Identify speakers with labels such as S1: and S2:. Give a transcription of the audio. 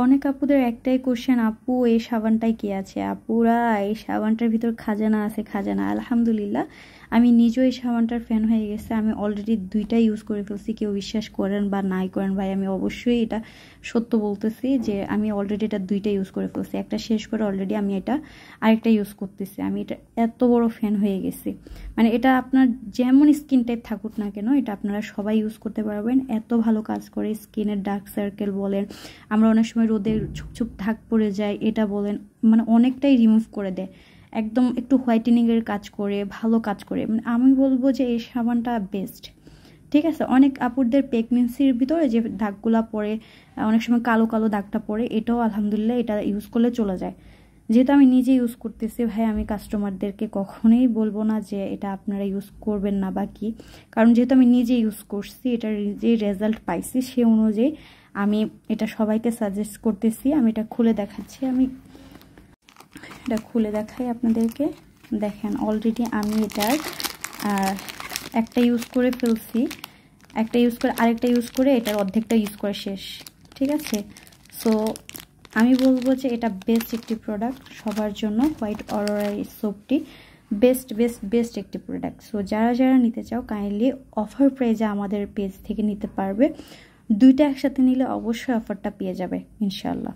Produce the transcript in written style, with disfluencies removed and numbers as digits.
S1: অনেক আপুদের একটাই কোশ্চেন, আপু এই সাবানটাই কি আছে? আপুরা, এই সাবানটার ভিতর খাজানা আছে, খাজানা। আলহামদুলিল্লাহ আমি নিজেও এই সাবানটার ফ্যান হয়ে গেছে। আমি অলরেডি 2টা ইউজ করে ফেলছি। কেউ বিশ্বাস করেন বা নাই করেন ভাই, আমি অবশ্যই এটা সত্য বলতেছি যে আমি অলরেডি এটা 2টা ইউজ করে ফেলছি। একটা শেষ করে অলরেডি আমি এটা আরেকটা ইউজ করতেছি। আমি এটা এত বড় ফ্যান হয়ে গেছি, মানে এটা আপনার যেমন স্কিন টাইপ থাকুক না কেন এটা আপনারা সবাই ইউজ করতে পারবেন। এত ভালো কাজ করে স্কিনের ডার্ক সার্কেল বলেন, আমরা অনেক সময় রোদে ছুপ দাগ পড়ে যায় এটা বলেন, মানে অনেকটাই রিমুভ করে দেয়। একদম একটু হোয়াইটেনিংয়ের কাজ করে, ভালো কাজ করে। মানে আমি বলবো যে এই সাবানটা বেস্ট। ঠিক আছে, অনেক আপুরদের প্রেগনেন্সির ভিতরে যে দাগগুলা পড়ে, অনেক সময় কালো কালো দাগটা পড়ে, এটাও আলহামদুলিল্লাহ এটা ইউজ করলে চলে যায়। যেহেতু আমি নিজে ইউজ করতেছি ভাই, আমি কাস্টমারদেরকে কখনোই বলবো না যে এটা আপনারা ইউজ করবেন না বা কি, কারণ যেহেতু আমি নিজে ইউজ করছি, এটার যে রেজাল্ট পাইছি সে অনুযায়ী আমি এটা সবাইকে সাজেস্ট করতেছি। আমি এটা খুলে দেখাচ্ছি, আমি এটা খুলে দেখাই আপনাদেরকে। দেখেন অলরেডি আমি এটার একটা ইউজ করে ফেলছি, একটা ইউজ করে আরেকটা ইউজ করে এটার অর্ধেকটা ইউজ করে শেষ। ঠিক আছে, সো আমি বলবো যে এটা বেস্ট একটি প্রোডাক্ট সবার জন্য। হোয়াইট অরোরা এই সোপটি বেস্ট বেস্ট বেস্ট একটি প্রোডাক্ট। সো যারা যারা নিতে চাও কাইন্ডলি অফার প্রাইজে আমাদের পেজ থেকে নিতে পারবে। 2টা একসাথে নিলে অবশ্যই অফারটা পেয়ে যাবে ইনশাল্লাহ।